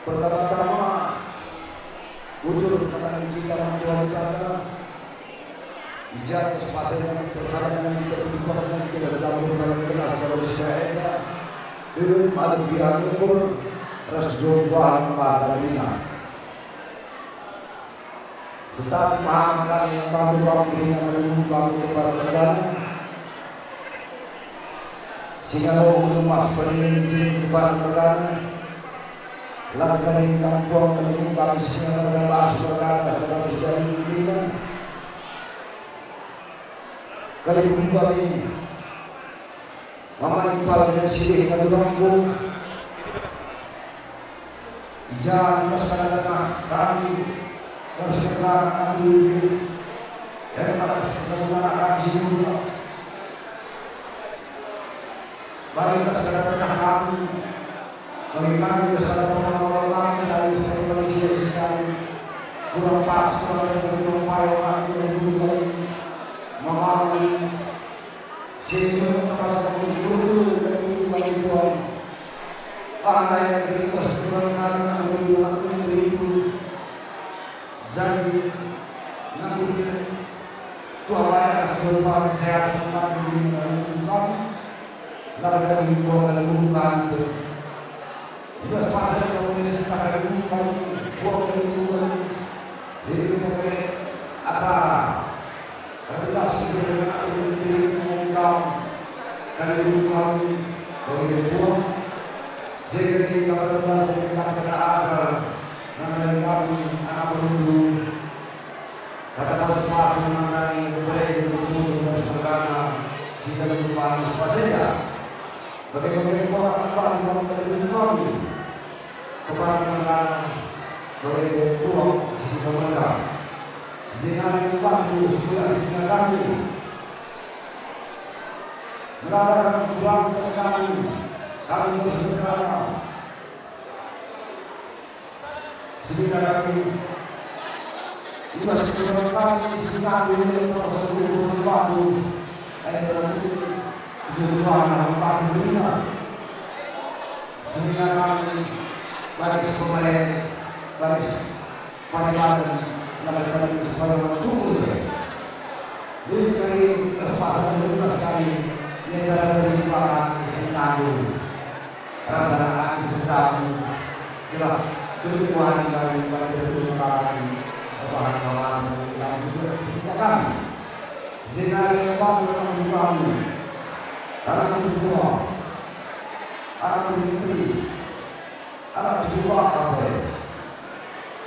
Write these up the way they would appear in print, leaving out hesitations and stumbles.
Pertama-tama wujud katakan kita Tuhan kata ijazah sepasang perjalanan kita berkumpul dan kita bersama dalam kelas saudara saya dengan madhiyan ukur rasjun bahan padalina setiap mahaman yang baru dengan menyumbang kepada negara sehingga umas peninci kepada negara lakukan kampung menyumbang sehingga negara saudara saudara kita kali kembali mama ipal dan sirih kata kampung ijazah masyarakat kami bersekolah kami dan para saudara kami semua bagi masyarakat kami bagi kami masyarakat orang dari Malaysia sekali kurang pas oleh upaya kami untuk memahami sehingga pasal guru dan bagi Tuhan pada yang kita sebenarnya mengulang itu jadi nanti Tuhan ayat sebenarnya sehat kembali mengulang lalu dari Tuhan dan mengulang juga pasal yang kita mengulang Tuhan dan mengulang jadi kita acara adalah sebenarnya untuk mengungkap kali kami bagi Tuhan. Jadi kita berdua sebenarnya kita ajar mengenai kami anak dulu kata tahu sesuatu mengenai budaya kultur dan sebagainya sehingga merupakan sepasnya. Bagaimana orang yang kami kepada mereka bagi Tuhan sehingga mereka jangan membantu supaya sehingga kami melakukan peluang kami bersedia sehingga kami juga sebelum kami sehingga kami tersebut membantu tujuan membantu dunia sehingga kami bagi pemerintah bagi paribadan melakukan sesuatu tuh, jadi kali kesempatan kedua sekali dia dari para istri rasa sedang jelas kebutuhan dari para istri bahan-bahan yang juga disediakan. Jika bangun kami, anak kedua, anak menteri, anak kedua kabar.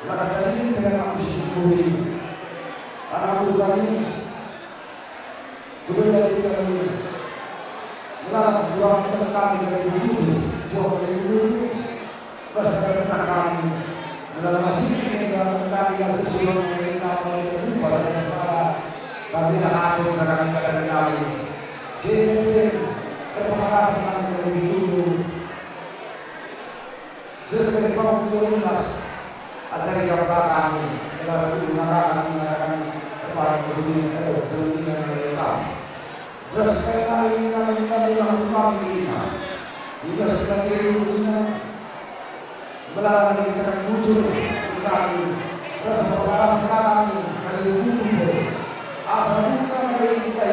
Lakukan ini dengan syukuri anak kami kedua dari kami melakukan dua kali dari dulu masyarakat kami dalam masih dengan kami yang sesuai dengan kami pada masalah kami akan menjalankan pada kami sehingga terpengaruh dari dulu sebagai pengurus acara yang kami telah menggunakan kepada dunia mereka. Sekali kami melakukan kami, jika sekali dunia melalui kita muncul kami rasa berharap kami kali dulu asal bukan dari kita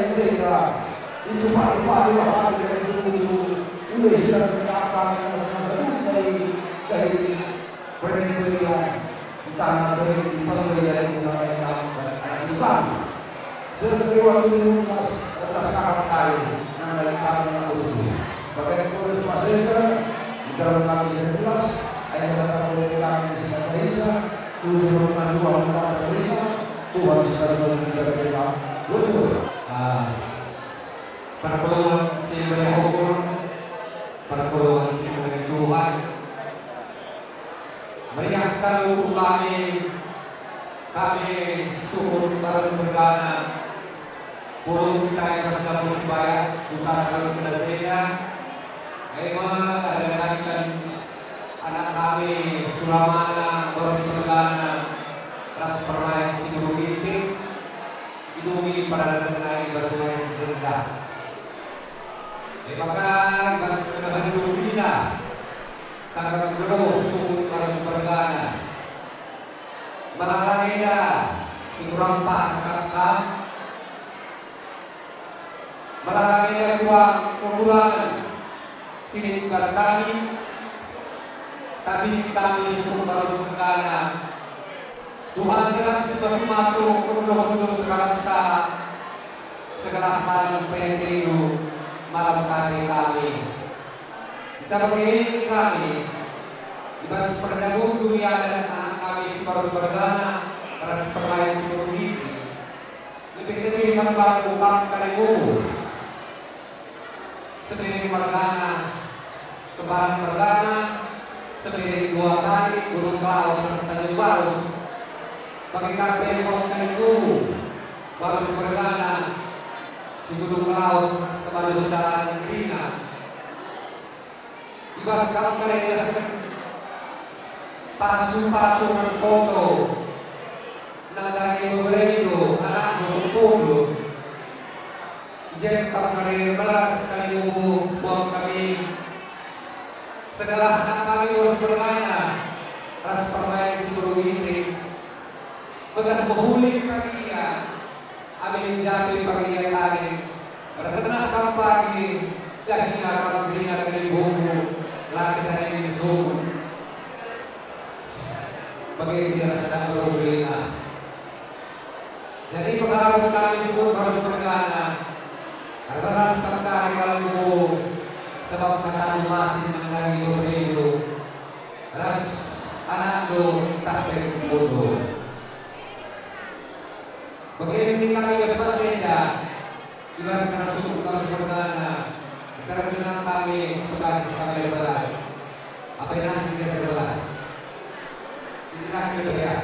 itu paling hal dari dulu Indonesia apa masa dari pemberian tanah dari pemberian bukan seperti waktu lunas atas kali yang dari kami yang dulu bagai kurus masyarakat dalam kami 11 ayat kata oleh kami di Indonesia 7 Tuhan sekalian kita berikan lucu para peluang si berhukum para peluang si Tuhan meriahkan hukum kami syukur para bergana puluh kita yang bergabung supaya utara kalau kedasenya ada kan anak kami Suramana baru bergana ras permainan si guru bintik hidungi para datang bermain serendah maka kita sudah hidup bina sangat berdoa syukur para kekurangan. Sinitugas kami, tapi kami cukup baru berkala. Tuhan telah sesuatu masuk untuk segala hal PNTU malam kali kami. Sebagai ini kami, dibahas perdagangan dunia dan anak kami sebaru bergana pada permainan seluruh ini. Lebih membantu kami seperti mergana, kembali mergana, seperti 2 kali burung laut serta baru. Bagi kami yang mau baru mergana, si gunung laut kepada saudara negerinya. Ibas kami kalian pasu-pasu dan foto, nagari beredo, anak berpuluh. Ijek kami belas kali buang kami. Segala anak kami harus bertanya, ras permainan seluruh ini. Bekas menghuli pagi ya, kami menjadi pagi yang lain. Berkenal kami pagi, jadinya kami berinak dari buku, lagi dari suhu. Bagi dia sedang berbeda. Jadi pengalaman kami cukup harus bergana. Karena terkait kalau sebab kata masih mengenai itu, ras anak itu tak bodoh. Bagaimana kami bersama saja, juga sekarang cukup harus bergana. Karena kami bukan kami belas. Apa yang nanti kita belas? Tidak kita